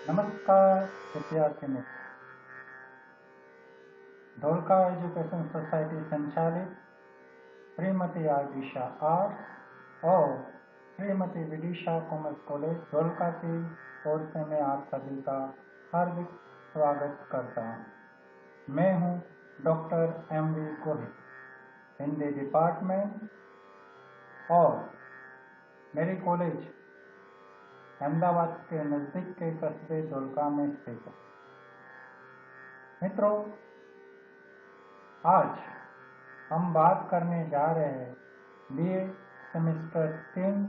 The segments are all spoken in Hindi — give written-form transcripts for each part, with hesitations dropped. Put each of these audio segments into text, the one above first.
नमस्कार विद्यार्थी मित्र। धोलका एजुकेशन सोसाइटी संचालित श्रीमती आर दिशा आर्ट्स और श्रीमती विदिशा कॉमर्स कॉलेज धोलका की ओर से मैं आप सभी का हार्दिक स्वागत करता हूँ। मैं हूँ doctor M.V. Gohil, Hindi department, और मेरी कॉलेज अहमदाबाद के नज़दीक के कस्बे धोलका में स्थित है। मित्रों, आज हम बात करने जा रहे हैं BA सेमेस्टर 3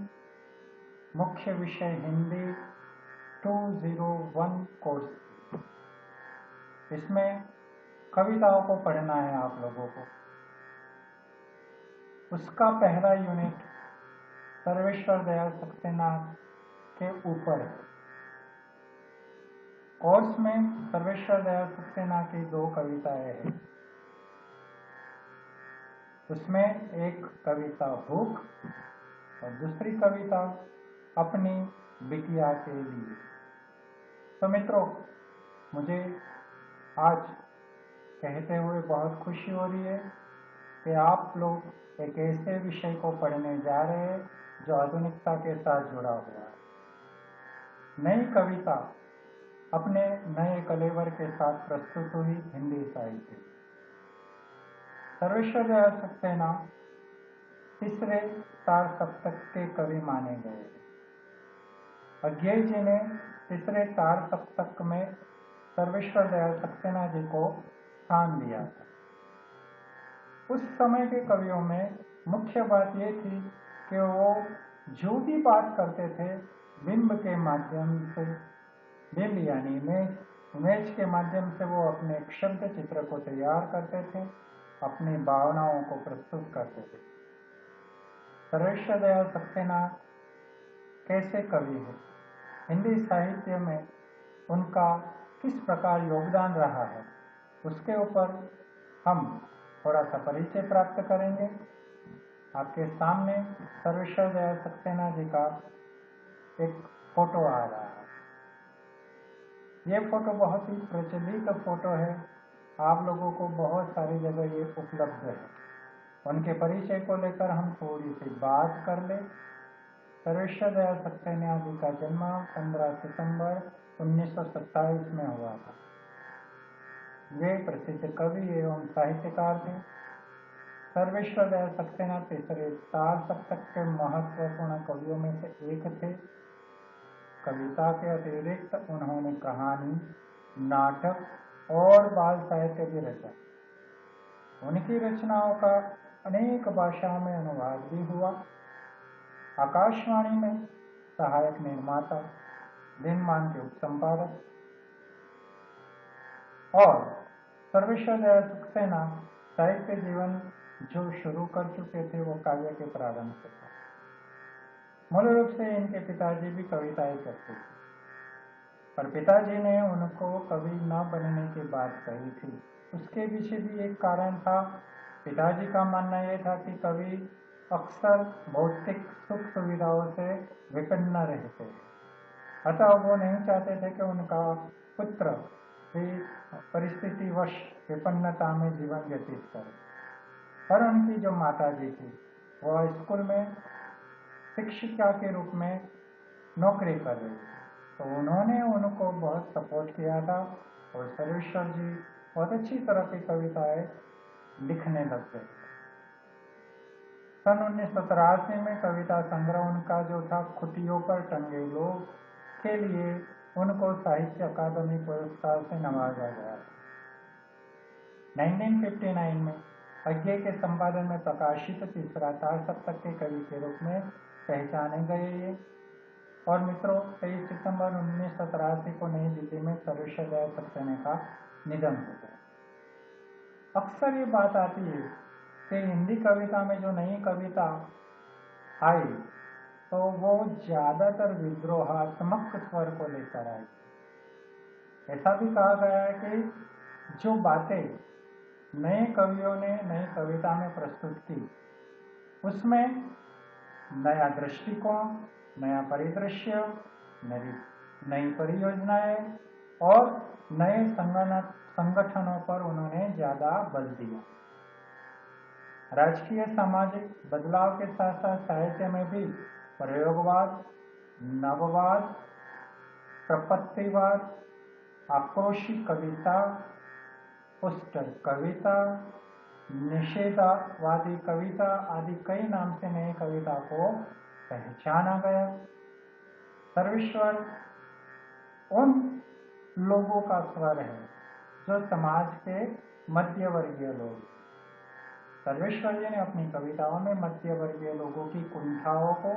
मुख्य विषय हिंदी 201 कोर्स। इसमें कविताओं को पढ़ना है आप लोगों को। उसका पहला यूनिट सर्वेश्वर दयाल सक्सेना के ऊपर है। कोर्स में सर्वेश्वर दयाल सक्सेना की 2 कविताएं हैं। उसमें एक कविता भूख और दूसरी कविता अपनी बिटिया के लिए। तो मित्रों, मुझे आज कहते हुए बहुत खुशी हो रही है कि आप लोग एक ऐसे विषय को पढ़ने जा रहे हैं जो आधुनिकता के साथ जुड़ा हुआ है। नई कविता अपने नए कलेवर के साथ प्रस्तुत हुई हिंदी साहित्य। सर्वेश्वर दयाल सक्सेना तीसरे तार सप्तक के कवि माने गए। अज्ञेय जी ने तीसरे तार सप्तक में सर्वेश्वर दयाल सक्सेना जी को स्थान दिया था। उस समय के कवियों में मुख्य बात ये थी कि वो जो भी बात करते थे बिंब के माध्यम से, बिंब यानी इमेज के माध्यम से वो अपने शब्द चित्र को तैयार करते थे, अपनी भावनाओं को प्रस्तुत करते थे। सर्वेश्वर दयाल सक्सेना कैसे कवि है, हिंदी साहित्य में उनका किस प्रकार योगदान रहा है, उसके ऊपर हम थोड़ा सा परिचय प्राप्त करेंगे। आपके सामने सर्वेश्वर दयाल सक्सेना जी का एक फोटो आ रहा है। ये फोटो बहुत ही प्रचलित फोटो है, आप लोगों को बहुत सारी जगह ये उपलब्ध है। उनके परिचय को लेकर हम थोड़ी सी बात कर ले। सर्वेश्वर दयाल सक्सेना जी का जन्म 15 सितंबर 1927 में हुआ था। वे प्रसिद्ध कवि एवं साहित्यकार थे। सर्वेश्वर दयाल सक्सेना तीसरे तार सप्तक के महत्वपूर्ण कवियों में से एक थे। कविता के अतिरिक्त उन्होंने कहानी, नाटक और बाल साहित्य भी रचा। उनकी रचनाओं का अनेक भाषाओं में अनुवाद भी हुआ। आकाशवाणी में सहायक निर्माता, दिनमान के उपसंपादक, और सर्वेश्वर दयाल सक्सेना साहित्य जीवन जो शुरू कर चुके थे वो काव्य के प्रारंभ से था। मूल रूप से इनके पिताजी भी कविताएं करते थे, पर पिताजी ने उनको कवि न बनने की बात कही थी। उसके पीछे भी एक कारण था। पिताजी का मानना यह था कि कवि अक्सर भौतिक सुख सुविधाओं से विपन्न रहते हैं, अतः वो नहीं चाहते थे कि उनका पुत्र भी परिस्थितिवश विपन्नता में जीवन व्यतीत करे। पर उनकी जो माता जी थी वह स्कूल में शिक्षिका के रूप में नौकरी कर रही थी, तो उन्होंने उनको बहुत सपोर्ट किया था और सर्वेश्वर जी बहुत अच्छी तरह की कविताएं लिखने लग गए। सन 1983 में कविता संग्रह उनका जो था खुटियों पर टंगे लोग के लिए उनको साहित्य अकादमी पुरस्कार से नवाजा गया। 1959 में अज्ञेय के संपादन में प्रकाशित तीसरा तार सप्तक के कवि के रूप में पहचाने गए ये। और मित्रों, 23 सितंबर 1983 को नई दिल्ली में सर्वेश्वर दयाल सक्सेना का निधन हो गया। अक्सर ये बात आती है कि हिंदी कविता में जो नई कविता आई तो वो ज्यादातर विद्रोहात्मक स्वर को लेकर आई। ऐसा भी कहा गया है कि जो बातें नए कवियों ने नई कविता में प्रस्तुत की उसमें नया दृष्टिकोण, नया परिदृश्य, नई नई परियोजनाएं और नए संगठनों पर उन्होंने ज्यादा बल दिया। राजकीय सामाजिक बदलाव के साथ साथ साहित्य में भी प्रयोगवाद, नववाद, प्रपत्तिवाद, आक्रोशी कविता, पोस्टर कविता, निषेधवादी कविता आदि कई नाम से नई कविता को पहचाना गया। सर्वेश्वर उन लोगों का स्वर है जो समाज के मध्य वर्गीय लोग। सर्वेश्वर जी ने अपनी कविताओं में मध्य वर्गीय लोगों की कुंठाओं को,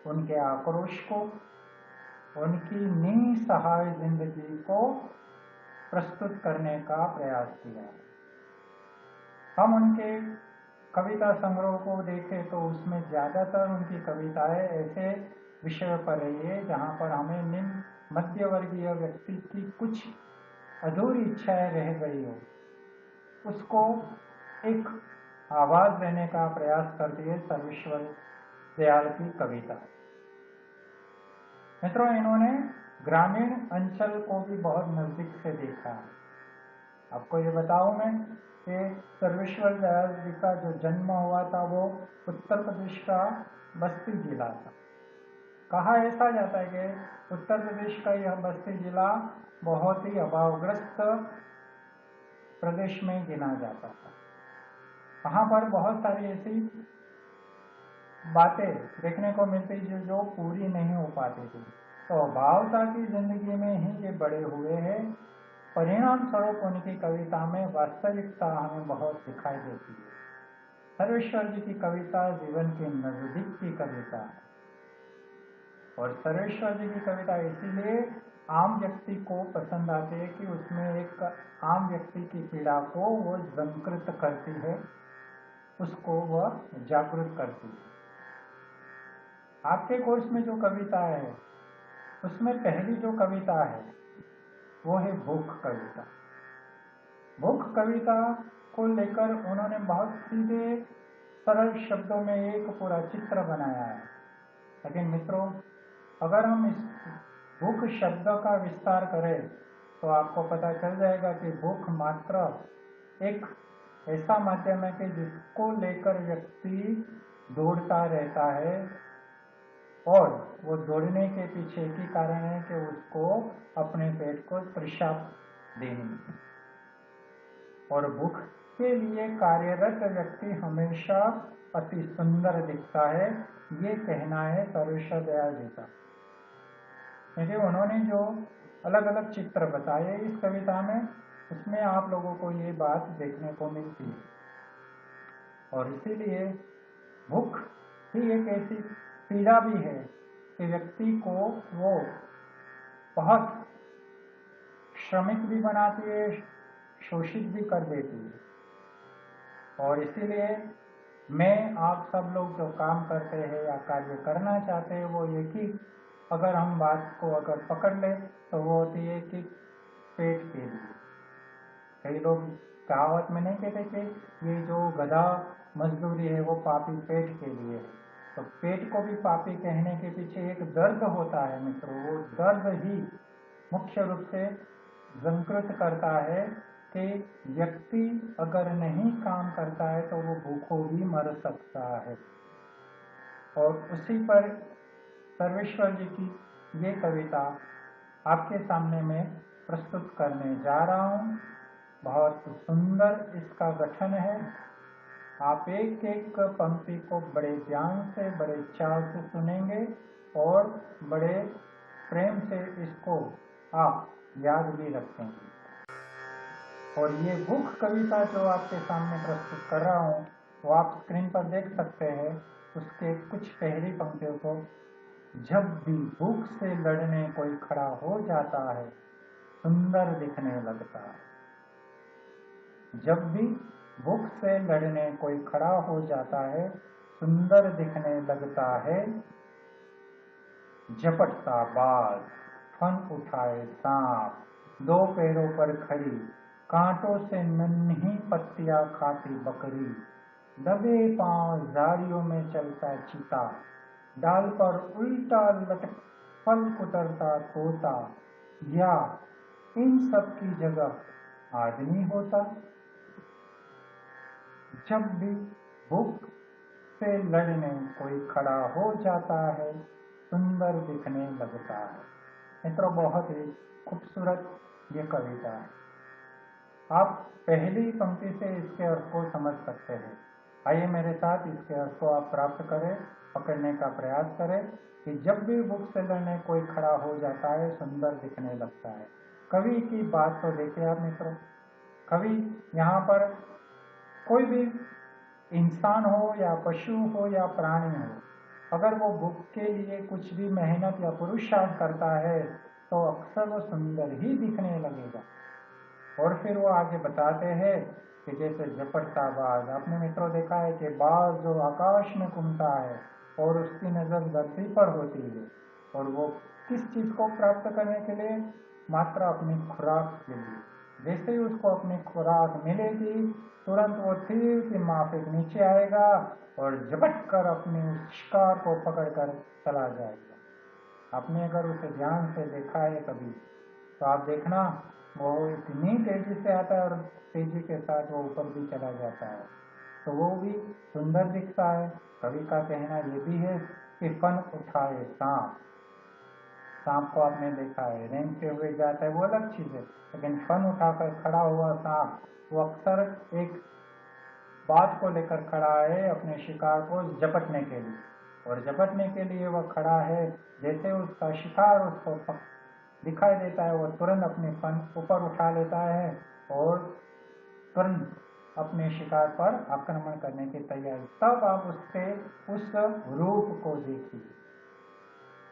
उनके आक्रोश को, उनकी निसहाय जिंदगी को प्रस्तुत करने का प्रयास किया। हम उनके कविता संग्रह को देखें तो उसमें ज्यादातर उनकी कविताएं ऐसे विषय पर रही है जहां पर हमें निम्न मध्यवर्गीय व्यक्ति की कुछ अधूरी इच्छाएं रह गई हो, उसको एक आवाज देने का प्रयास करती है सर्वेश्वर दयाल की कविता। मित्रों, इन्होंने ग्रामीण अंचल को भी बहुत नजदीक से देखा है। आपको ये बताऊं मैं कि सर्वेश्वर दयाल जी का जो जन्म हुआ था वो उत्तर प्रदेश का बस्ती जिला था। कहा ऐसा जाता है कि उत्तर प्रदेश का यह बस्ती जिला बहुत ही अभावग्रस्त प्रदेश में गिना जाता था। वहां पर बहुत सारी ऐसी बातें देखने को मिलती जो पूरी नहीं हो पाती थी। तो अभावता की जिंदगी में ही ये बड़े हुए हैं। परिणाम स्वरूप उनकी कविता में वास्तविकता हमें बहुत दिखाई देती है। सर्वेश्वर जी की कविता जीवन के नजदीक की कविता है और सर्वेश्वर जी की कविता इसीलिए आम व्यक्ति को पसंद आती है कि उसमें एक आम व्यक्ति की पीड़ा को वो संकृत करती है, उसको वह जागृत करती है। आपके कोर्स में जो कविता है उसमें पहली जो कविता है वो है भूख कविता। भूख कविता को लेकर उन्होंने बहुत सीधे सरल शब्दों में एक पूरा चित्र बनाया है। लेकिन मित्रों, अगर हम इस भूख शब्द का विस्तार करें तो आपको पता चल जाएगा कि भूख मात्र एक ऐसा माध्यम है कि जिसको लेकर व्यक्ति दौड़ता रहता है और वो दौड़ने के पीछे की कारण है कि उसको अपने पेट को तृषा देनी है। और भूख के लिए कार्यरत व्यक्ति हमेशा अति सुंदर दिखता है, ये कहना है सर्वेश्वर दयाल जी का। क्योंकि उन्होंने जो अलग अलग चित्र बताए इस कविता में, उसमें आप लोगों को ये बात देखने को मिलती है। और इसीलिए भूख ही एक ऐसी पीड़ा भी है कि व्यक्ति को वो बहुत श्रमिक भी बनाती है, शोषित भी कर देती है। और इसीलिए मैं आप सब लोग जो काम करते हैं या कार्य करना चाहते हैं वो एक ही अगर हम बात को अगर पकड़ ले तो वो होती है कि पेट के लिए। कई लोग कहावत में नहीं कहते कि ये जो गधा मजदूरी है वो पापी पेट के लिए है। तो पेट को भी पापी कहने के पीछे एक दर्द होता है मित्रों। वो दर्द ही मुख्य रूप से संकृत करता है कि व्यक्ति अगर नहीं काम करता है तो वो भूखों भी मर सकता है। और उसी पर सर्वेश्वर जी की ये कविता आपके सामने मैं प्रस्तुत करने जा रहा हूँ। बहुत सुंदर इसका गठन है। आप एक एक पंक्ति को बड़े ध्यान से, बड़े चाव से सुनेंगे और बड़े प्रेम से इसको आप याद भी रखेंगे। और ये भूख कविता जो आपके सामने प्रस्तुत कर रहा हूँ वो आप स्क्रीन पर देख सकते हैं। उसके कुछ पहली पंक्तियों को, जब भी भूख से लड़ने कोई खड़ा हो जाता है सुंदर दिखने लगता है। जब भी भूख से लड़ने कोई खड़ा हो जाता है सुंदर दिखने लगता है। झपटता बाज, फन उठाए सांप, दो पैरों पर खड़ी, कांटों से नन्ही पत्तियां खाती बकरी, दबे पांव झाड़ियों में चलता चीता, डाल पर उल्टा फल कुतरता तोता, या इन सब की जगह आदमी होता। जब भी भूख से लड़ने कोई खड़ा हो जाता है, सुंदर दिखने लगता है। मित्रों, बहुत ही खूबसूरत ये कविता है। आप पहली पंक्ति से इसके अर्थ को समझ सकते हैं। आइए मेरे साथ इसके अर्थ को आप प्राप्त करें, पकड़ने का प्रयास करें कि जब भी भूख से लड़ने कोई खड़ा हो जाता है, सुंदर दिखने लगता है। कवि की बात तो देखिए आप मित्रों। कवि यहाँ पर कोई भी इंसान हो या पशु हो या प्राणी हो, अगर वो भूख के लिए कुछ भी मेहनत या पुरुषार्थ करता है तो अक्सर वो सुंदर ही दिखने लगेगा। और फिर वो आगे बताते हैं कि जैसे झपटता बाज, आपने मित्रों देखा है कि बाज जो आकाश में घूमता है और उसकी नजर धरती पर होती है, और वो किस चीज को प्राप्त करने के लिए? मात्र अपनी खुराक के लिए। जैसे ही उसको अपनी खुराक मिलेगी, तुरंत वो तीर की माफिक नीचे आएगा और झपट कर अपने उस शिकार को पकड़कर चला जाएगा। आपने अगर उसे ध्यान से देखा है कभी, तो आप देखना वो इतनी तेजी से आता है और तेजी के साथ वो ऊपर भी चला जाता है, तो वो भी सुंदर दिखता है। कवि का कहना ये भी है कि फन उठाए सांप। सांप को आपने देखा है रेंगते हुए जाता है, वो अलग चीज है, लेकिन फन उठाकर खड़ा हुआ सांप वो अक्सर एक बात को लेकर खड़ा है, अपने शिकार को झपटने के लिए। और झपटने के लिए वह खड़ा है, जैसे उसका शिकार उसको दिखाई देता है, वो तुरंत अपने फन ऊपर उठा लेता है और तुरंत अपने शिकार पर आक्रमण करने की तैयारी। तब आप उसके उस रूप को देखिए,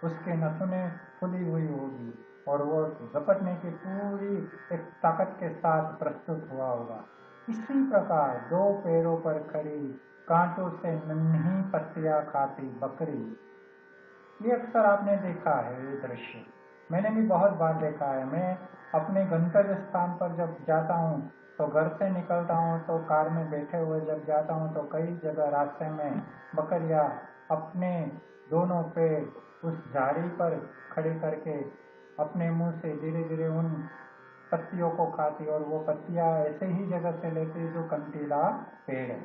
उसके नथुने खुली हुई होगी और वो झपटने की पूरी एक ताकत के साथ प्रस्तुत हुआ होगा। इसी प्रकार दो पैरों पर खड़ी, कांटों से नन्ही पत्तियां खाती बकरी, ये अक्सर आपने देखा है ये दृश्य। मैंने भी बहुत बार देखा है। मैं अपने गंतव्य स्थान पर जब जाता हूँ तो घर से निकलता हूँ तो कार में बैठे हुए जब जाता हूँ तो कई जगह रास्ते में बकरियां अपने दोनों पैर उस झाड़ी पर खड़े करके अपने मुंह से धीरे धीरे उन पत्तियों को खाती, और वो पत्तियां ऐसे ही जगह से लेती जो कंटीला पेड़ है।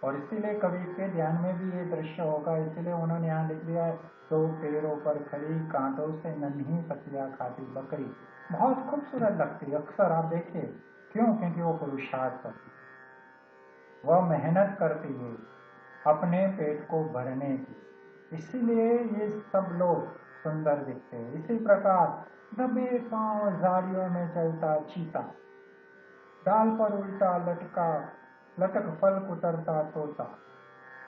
और इसीलिए कवि के ध्यान में भी ये दृश्य होगा, इसीलिए उन्होंने यहाँ लिख दिया है, दो पैरों पर खड़ी, कांटों से नन्ही पत्तियां खाती बकरी। बहुत खूबसूरत लगती है। अक्सर आप देखिए, क्यों? क्योंकि वो पुरुषार्थ करती, वह मेहनत करती है अपने पेट को भरने की, इसीलिए ये सब लोग सुंदर दिखते हैं। इसी प्रकार दबे पांव झाड़ियों में चलता चीता, डाल पर उल्टा लटका लटक फल कुतरता तोता,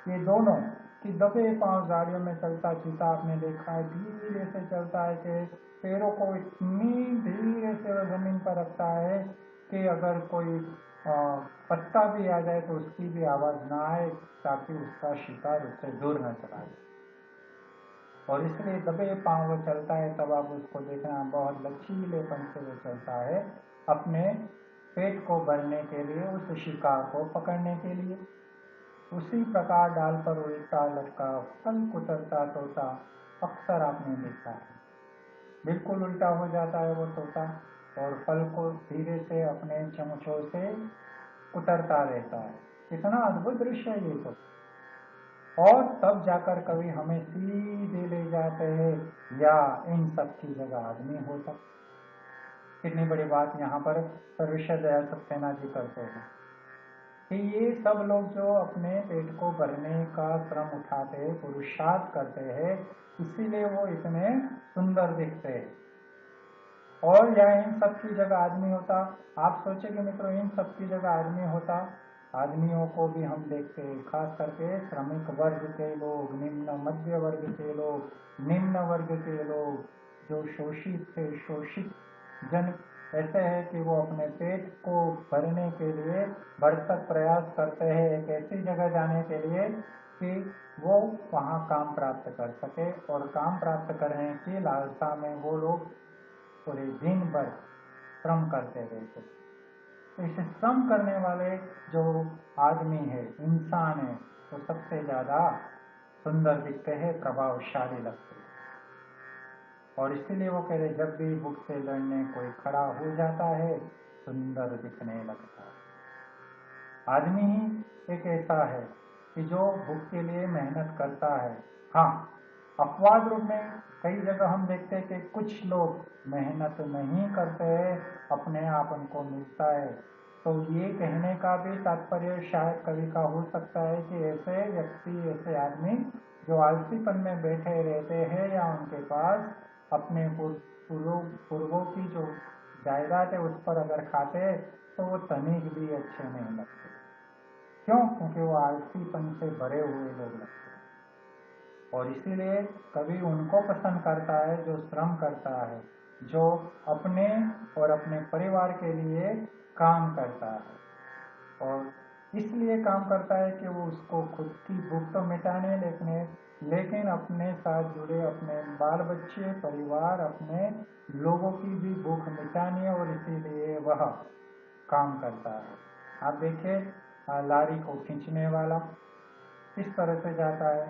ये दोनों कि दबे पांव झाड़ियों में चलता चीता आपने देखा है, धीरे से चलता है कि पैरों को इतनी धीरे से वह जमीन पर रखता है कि अगर कोई पत्ता भी आ जाए तो उसकी भी आवाज ना आए, ताकि उसका शिकार उससे दूर न चला जाए। और इसलिए दबे पांव वो चलता है, तब आप उसको देखना बहुत लचीलेपन से वो चलता है, अपने पेट को भरने के लिए, उस शिकार को पकड़ने के लिए। उसी प्रकार डाल पर उल्टा लटका फल कुतरता तोता, अक्सर आपने देखा है बिल्कुल उल्टा हो जाता है वो तोता और फल को धीरे से अपने चमचों से कुतरता रहता है। कितना अद्भुत दृश्य है ये तो। और तब जाकर कवि हमें सीधे ले जाते हैं, या इन सब की जगह आदमी होता। कितनी बड़ी बात यहाँ पर सर्वेश्वर दयाल सक्सेना जी करते हैं कि ये सब लोग जो अपने पेट को भरने का श्रम उठाते हैं, पुरुषार्थ करते हैं, इसीलिए वो इतने सुंदर दिखते हैं। और या इन सब की जगह आदमी होता। आप सोचेंगे मित्रों, इन सब की जगह आदमी होता। आदमियों को भी हम देखते हैं, खास करके श्रमिक वर्ग के लोग, निम्न मध्य वर्ग के लोग, निम्न वर्ग के लोग जो शोषित थे, शोषित जन ऐसे है कि वो अपने पेट को भरने के लिए भरसक प्रयास करते हैं, एक ऐसी जगह जाने के लिए कि वो वहाँ काम प्राप्त कर सके, और काम प्राप्त करने की लालसा में वो लोग पूरे दिन भर श्रम करते रहते। तो इसे श्रम करने वाले जो आदमी है, इंसान है, तो सबसे ज्यादा सुंदर दिखते हैं, प्रभावशाली लगते हैं। और इसीलिए वो कह रहे जब भी भूख से लड़ने कोई खड़ा हो जाता है सुंदर दिखने लगता है। आदमी ही एक ऐसा है कि जो भूख के लिए मेहनत करता है। हाँ, अपवाद रूप में कई जगह हम देखते हैं कि कुछ लोग मेहनत नहीं करते हैं, अपने आप उनको मिलता है। तो ये कहने का भी तात्पर्य शायद कवि का हो सकता है कि ऐसे व्यक्ति, ऐसे आदमी जो आलसीपन में बैठे रहते हैं या उनके पास अपने पूर्वों की जो जायदाद है उस पर अगर खाते हैं तो वो तनिक भी अच्छे नहीं लगते। क्यों? क्योंकि वो आलसीपन से भरे हुए लोग लगते हैं। और इसीलिए कवि उनको पसंद करता है जो श्रम करता है, जो अपने और अपने परिवार के लिए काम करता है। और इसलिए काम करता है कि वो उसको खुद की भूख तो मिटाने लेकिन अपने साथ जुड़े अपने बाल बच्चे, परिवार, अपने लोगों की भी भूख मिटानी है और इसीलिए वह काम करता है। आप देखिए लारी को खींचने वाला किस तरह से जाता है,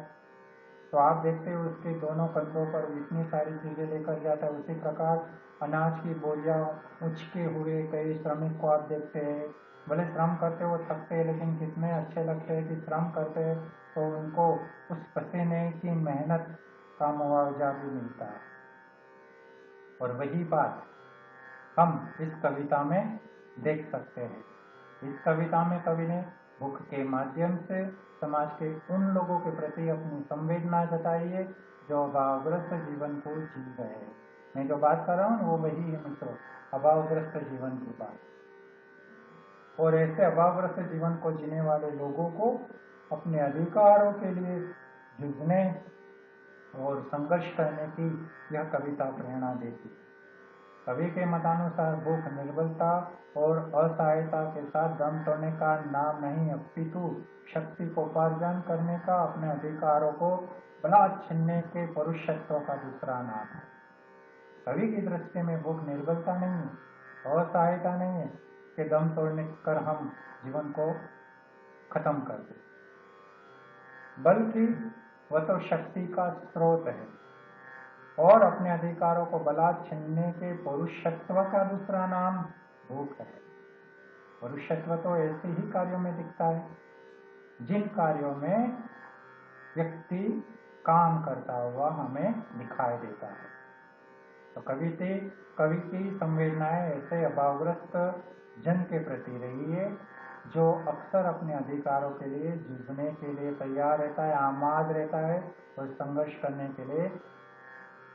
तो आप देखते हो उसके दोनों कंधों पर इतनी सारी चीजें लेकर जाता है। उसी प्रकार अनाज की बोरियां उचके हुए कई श्रमिक को आप देखते हैं, भले श्रम करते वो थकते हैं लेकिन कितने अच्छे लगते हैं कि श्रम करते हैं तो उनको उस पसीने की मेहनत का मुआवजा भी मिलता है। और वही बात हम इस कविता में देख सकते हैं। इस कविता में कवि ने भूख के माध्यम से समाज के उन लोगों के प्रति अपनी संवेदना जताई है जो अभावग्रस्त जीवन को जी रहे हैं। मैं जो बात कर रहा हूँ वो वही है मित्रों, अभावग्रस्त जीवन की बात। और ऐसे अभावग्रस्त जीवन को जीने वाले लोगों को अपने अधिकारों के लिए जूझने और संघर्ष करने की यह कविता प्रेरणा देती है। कवि के मतानुसार भूख निर्बलता और असहायता के साथ दम तोड़ने का नाम नहीं, अपितु शक्ति को उपार्जन करने का, अपने अधिकारों को बलात् छीनने के परुषत्व का दूसरा नाम है। कवि की दृष्टि में भूख निर्बलता नहीं है, असहायता नहीं है कि दम तोड़ने कर हम जीवन को खत्म कर दें, बल्कि वह तो शक्ति का स्रोत है और अपने अधिकारों को बलात् छीनने के परुषत्व का दूसरा नाम भूख है। परुषत्व तो ऐसे ही कार्यों में दिखता है जिन कार्यों में व्यक्ति काम करता हुआ हमें दिखाई देता है। तो कवि की संवेदनाएं ऐसे अभावग्रस्त जन के प्रति रही है जो अक्सर अपने अधिकारों के लिए जूझने के लिए तैयार रहता है, आमाद रहता है और संघर्ष करने के लिए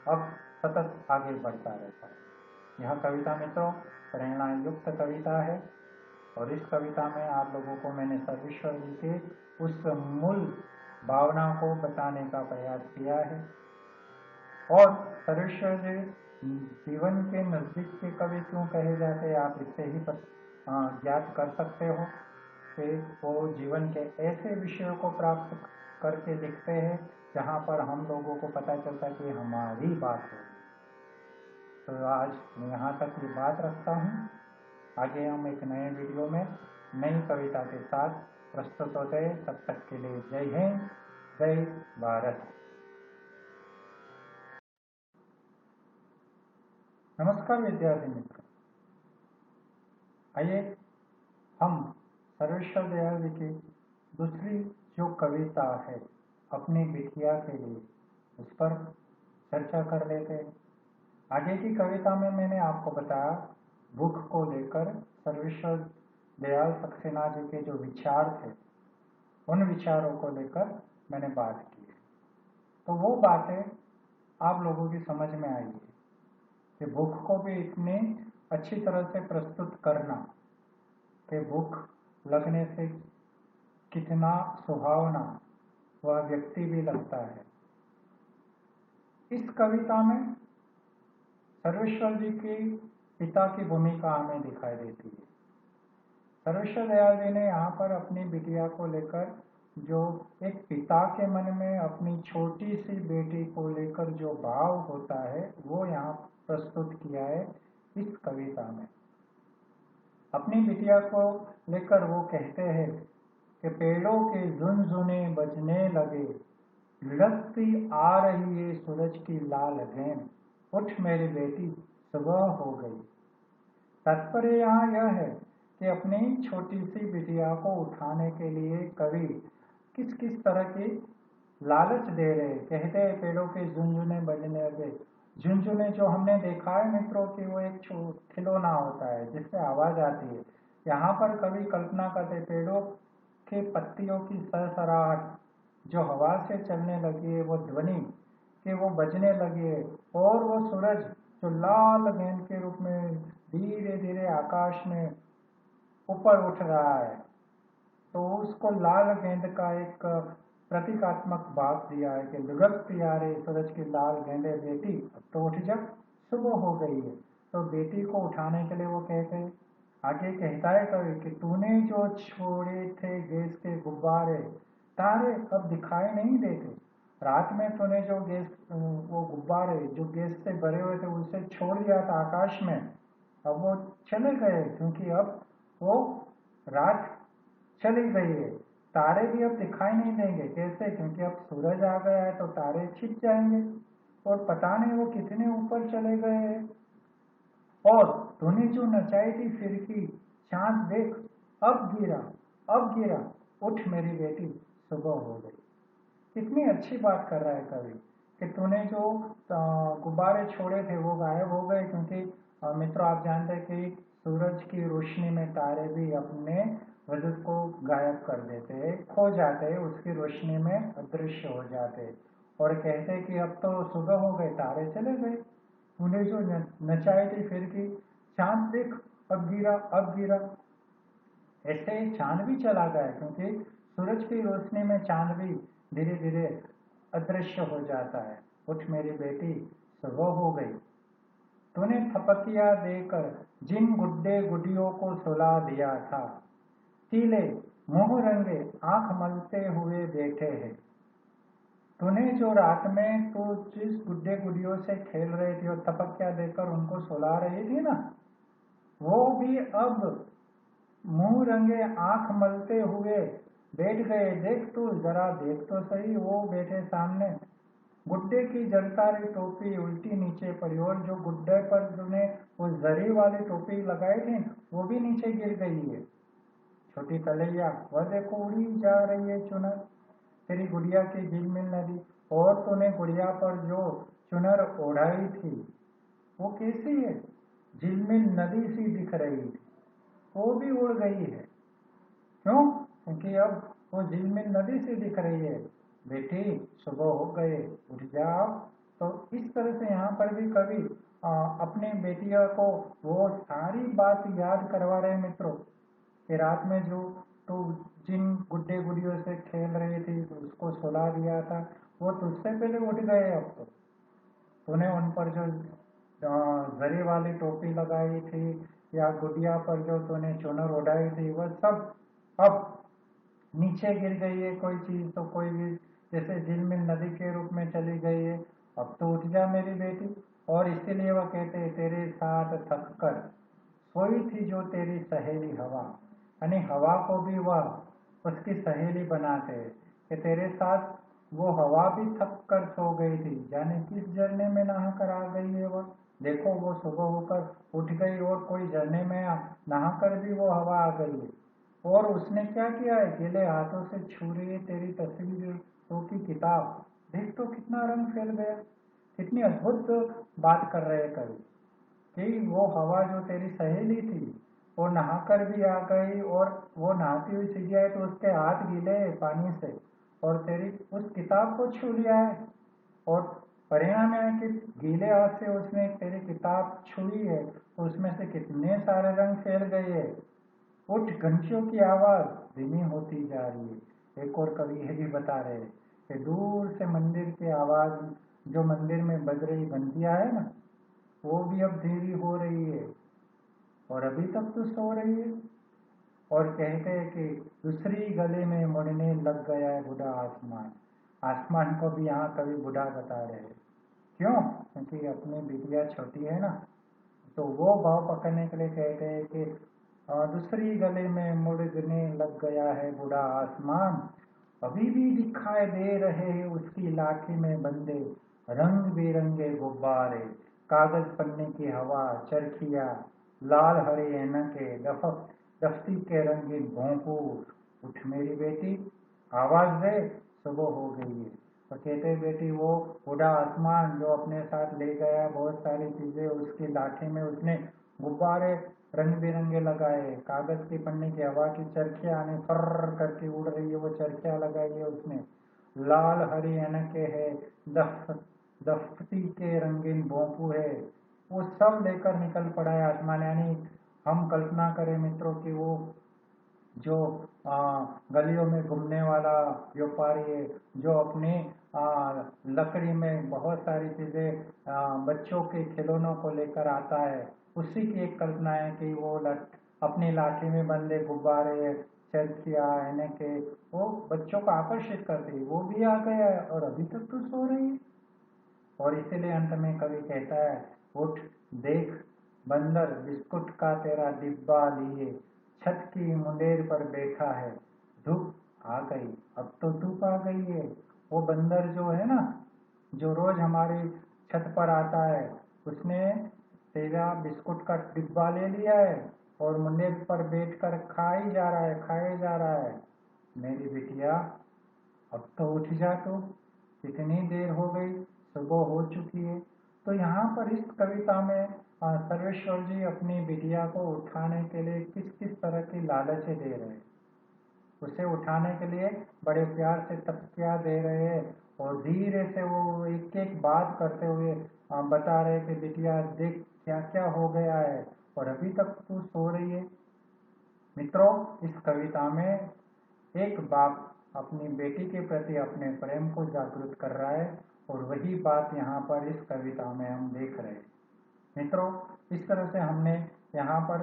अब सतत आगे बढ़ता रहता है। यह कविता मित्रों प्रेरणा युक्त कविता है और इस कविता में आप लोगों को मैंने सर्वेश्वर जी के उस मूल भावना को बताने का प्रयास किया है। और सर्वेश्वर जी जीवन के नजदीक के कवि क्यों कहे जाते हैं, आप इससे ही ज्ञात कर सकते हो कि वो जीवन के ऐसे विषयों को प्राप्त करके लिखते हैं जहाँ पर हम लोगों को पता चलता है कि हमारी बात है। तो आज मैं यहाँ तक ये बात रखता हूँ। आगे हम एक नए वीडियो में नई कविता के साथ प्रस्तुत होते हैं। तब तक के लिए जय हिंद, जय भारत। नमस्कार विद्यार्थी मित्रों, आइए हम सर्वेश्वर दयाल जी की दूसरी जो कविता है अपनी बिटिया के लिए उस पर चर्चा कर लेते हैं। आगे की कविता में मैंने आपको बताया भूख को लेकर सर्वेश्वर दयाल सक्सेना जी के जो विचार थे उन विचारों को लेकर मैंने बात की है। तो वो बातें आप लोगों की समझ में आई है कि भूख को भी इतनी अच्छी तरह से प्रस्तुत करना कि भूख लगने से कितना सुहावना वह व्यक्ति भी लगता है। इस कविता में सर्वेश्वर जी की पिता की भूमिका हमें दिखाई देती है। सर्वेश्वर दयाल जी ने यहाँ पर अपनी बिटिया को लेकर जो एक पिता के मन में अपनी छोटी सी बेटी को लेकर जो भाव होता है वो यहाँ प्रस्तुत किया है इस कविता में। अपनी बिटिया को लेकर वो कहते हैं कि पेड़ों के झुनझुने बजने लगे, लुढ़कती आ रही है सूरज की लाल लहर, उठ मेरी बेटी सुबह हो गई। तात्पर्य यहाँ यह है कि अपनी छोटी सी बिटिया को उठाने के लिए कवि किस किस तरह की लालच दे रहे। कहते हैं पेड़ों के झुनझुने बजने लगे। झुनझुने जो हमने देखा है मित्रों की वो एक खिलौना होता है जिससे आवाज आती है। यहाँ पर कवि कल्पना करते पेड़ों के पत्तियों की सरसराहट जो हवा से चलने लगी है, वो ध्वनि कि वो बजने लगी है, और वो सूरज जो लाल गेंद के रूप में धीरे धीरे आकाश में ऊपर उठ रहा है। तो उसको लाल गेंद का एक प्रतीकात्मक भाग दिया है कि लुढ़कती आ रही सूरज की लाल गेंदे बेटी अब तो उठ जा, सुबह हो गई है। तो बेटी को उठाने के लिए वो कहते हैं, आगे कहता है कवि कि तूने जो छोड़े थे गैस के गुब्बारे तारे अब दिखाई नहीं देते। रात में तूने जो गैस वो गुब्बारे जो गैस से भरे हुए थे उसे छोड़ दिया था आकाश में, अब वो चले गए क्योंकि अब वो रात चली गई है। तारे भी अब दिखाई नहीं देंगे। कैसे? क्योंकि अब सूरज आ गया है तो तारे छिप जाएंगे और पता नहीं वो कितने ऊपर चले गए हैं। और तूने जो नचाई थी फिरकी चांद देख अब गिरा, अब गिरा, उठ मेरी बेटी सुबह हो गई। कितनी अच्छी बात कर रहा है कवि कि तूने जो गुब्बारे छोड़े थे वो गायब हो गए। क्योंकि मित्रों आप जानते हैं कि सूरज की रोशनी में तारे भी अपने वजूद को गायब कर देते हैं, खो जाते हैं, उसकी रोशनी में अदृश्य हो जाते हैं। और कहते हैं कि अब तो सुबह हो गए, तारे चले गए। तूने जो नचाई थी फिर की चांद देख अब गिरा, अब गिरा। ऐसे चांद भी चला गया क्योंकि सूरज की रोशनी में चांद भी धीरे धीरे अदृश्य हो जाता है। उठ मेरी बेटी सुबह हो गई। तूने थपकिया देकर जिन गुड्डे गुडियों को सुला दिया था, तीले मुंह रंगे आंख मलते हुए बैठे हैं। तूने जो रात में तू जिस गुड्डे गुडियों से खेल रही थी और थपकिया देकर उनको सुला रही थी ना, वो भी अब मुंह रंगे आंख मलते हुए बैठ गए। देख तू जरा देख तो सही, वो बैठे सामने। गुड्डे की जलता रही टोपी उल्टी नीचे पड़ी और जो गुड्डे पर तूने वो जरी वाली टोपी लगाई थी वो भी नीचे गिर गई है। छोटी तलैया वह देखो उड़ी जा रही है चुनर, तेरी गुड़िया की झिलमिल नदी। और तूने गुड़िया पर जो चुनर ओढ़ाई थी वो कैसी है? झिलमिल नदी सी दिख रही थी, वो भी उड़ गई है। क्यों? क्योंकि अब वो झिलमिल नदी से दिख रही है। बेटी सुबह हो गए, उठ जाओ। तो इस तरह से यहाँ पर भी कवि अपनी बेटिया को वो सारी बात याद करवा रहे हैं मित्रों कि रात में जो तू जिन गुड्डे गुड़ियों से खेल रही थी उसको सुला दिया था वो तुझसे पहले उठ गए। अब तो तूने उन पर जो जरी वाली टोपी लगाई थी या गुड़िया पर जो तूने चुनर उड़ाई थी वह सब अब नीचे गिर गई है। कोई चीज तो कोई भी जैसे झिलमिल नदी के रूप में चली गई है। अब तो उठ जा मेरी बेटी। और इसीलिए वह कहते हैं तेरे साथ थक कर सोई थी जो तेरी सहेली हवा, यानी हवा को भी वह उसकी सहेली बनाते हैं कि तेरे साथ वो हवा भी थक कर सो गई थी, जाने किस झरने में नहा कर आ गई है वह। देखो वो सुबह होकर उठ गई और कोई झरने में नहा कर भी वो हवा आ गई है। और उसने क्या किया है? गीले हाथों से छू रही है तेरी तस्वीरों की किताब। देख तो कितना रंग फैल गया। कितनी अद्भुत बात कर रहे हैं कवि कि वो हवा जो तेरी सहेली थी वो नहाकर भी आ गई और वो नहाती हुई सीधी आई तो उसके हाथ गीले पानी से और तेरी उस किताब को छू लिया है। और परिणाम है कि गीले हाथ से उसने तेरी किताब छुई है तो उसमें से कितने सारे रंग फैल गए हैं। उठ घंटियों की आवाज धीमी होती जा रही है। एक और कवि ये भी बता रहे हैं कि दूर से मंदिर की आवाज जो मंदिर में बज रही घंटियां है ना वो भी अब धीमी हो रही है और अभी तक तो सो रही है। और कहते हैं कि दूसरी गले में मुड़ने लग गया है बूढ़ा आसमान। आसमान को भी यहाँ कभी बूढ़ा बता रहे हैं। क्यों? क्योंकि अपनी बिटिया छोटी है ना, तो वो भाव पकड़ने के लिए कहते हैं कि दूसरी गले में मुड़ने लग गया है बूढ़ा आसमान, अभी भी दिखाई दे रहे हैं उसकी लाठी में बंधे रंग बिरंगे गुब्बारे। कागज पन्ने की हवा, चरखिया, लाल हरे ऐनके, दफ्ती के रंगीन भोंपू, उठ मेरी बेटी आवाज दे, सुबह हो गई है। तो कहते बेटी वो बूढ़ा आसमान जो अपने साथ ले गया बहुत सारी चीजें, उसकी लाठी में उसने गुब्बारे रंग बिरंगे लगाए, कागज की पन्ने की हवा की चरखियां आने फर करके उड़ रही है, वो चरखियां लगाई है उसने, लाल हरी ऐनके है, दफ्ती के रंगीन भोंपू है, वो सब लेकर निकल पड़ा है आसमान। यानी हम कल्पना करें मित्रों की वो जो गलियों में घूमने वाला व्यापारी है, जो अपनी लकड़ी में बहुत सारी चीजें बच्चों के खिलौनों को लेकर आता है, उसी की एक कल्पना है कि वो अपनी लाठी में बंधे गुब्बारे, चरखिया, ऐनके वो बच्चों को आकर्षित करती है। वो भी आ गया है और अभी तक तो सो रही है। और इसीलिए अंत में कवि कहता है, उठ देख बंदर बिस्कुट का तेरा डिब्बा लिए छत की मुंडेर पर बैठा है, धूप आ गई, अब तो धूप आ गई है। वो बंदर जो है ना, जो रोज हमारी छत पर आता है, उसने तेरा बिस्कुट का डिब्बा ले लिया है और मुंडेर पर बैठकर खाई जा रहा है, खाए जा रहा है। मेरी बिटिया अब तो उठ जा, तो कितनी देर हो गई, सुबह हो चुकी है। तो यहाँ पर इस कविता में सर्वेश्वर जी अपनी बिटिया को उठाने के लिए किस किस तरह की लालचें दे रहे हैं। उसे उठाने के लिए बड़े प्यार से तकिया दे रहे हैं और धीरे से वो एक एक बात करते हुए बता रहे कि बिटिया देख क्या क्या हो गया है और अभी तक तू सो रही है। मित्रों, इस कविता में एक बाप अपनी बेटी के प्रति अपने प्रेम को जागृत कर रहा है और वही बात यहाँ पर इस कविता में हम देख रहे हैं। मित्रों, इस तरह से हमने यहाँ पर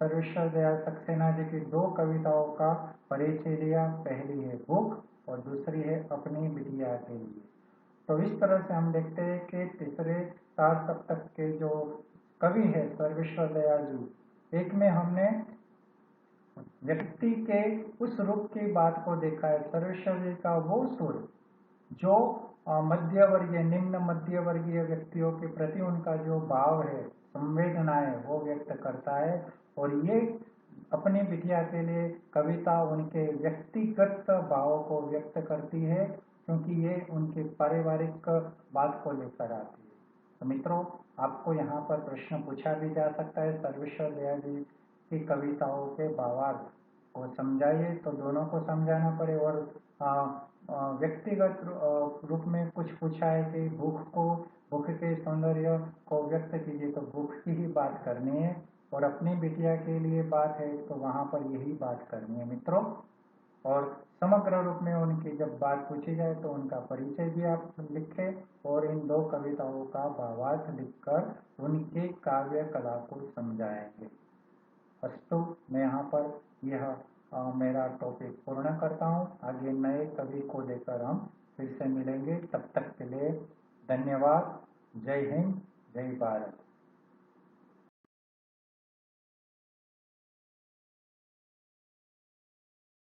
सर्वेश्वर दयाल सक्सेना जी की दो कविताओं का परिचय लिया। पहली है भूख और दूसरी है अपनी बिटिया के लिए। तो इस तरह से हम देखते हैं कि तीसरे तार सप्तक के जो कवि है सर्वेश्वर दयाल जी, एक में हमने व्यक्ति के उस रूप की बात को देखा है, सर्वेश्वर जी का वो सुर जो मध्य वर्गीय निम्न मध्य वर्गीय व्यक्तियों के प्रति उनका जो भाव है, संवेदना है, वो व्यक्त करता है। और ये अपनी बिटिया के लिए कविता उनके व्यक्तिगत भावों को व्यक्त करती है, क्योंकि ये उनके पारिवारिक बात को लेकर आती है। तो मित्रों, आपको यहाँ पर प्रश्न पूछा भी जा सकता है, सर्वेश्वर दयाल जी की कविताओं के भावार्थ को समझाइए, तो दोनों को समझाना पड़े। और व्यक्तिगत रूप में कुछ पूछा है कि भूख के सौंदर्य को व्यक्त कीजिए, तो भूख की ही बात करनी है। और अपनी बिटिया के लिए बात है तो वहां पर यही बात करनी है मित्रों। और समग्र रूप में उनकी जब बात पूछी जाए तो उनका परिचय भी आप लिखें और इन दो कविताओं का भावार्थ लिखकर उनके काव्य कला को समझाएंगे। अस्तु, मैं यहाँ पर यह मेरा टॉपिक पूर्ण करता हूँ। आगे नए कवि को लेकर हम फिर से मिलेंगे। तब तक के लिए धन्यवाद। जय हिंद, जय भारत।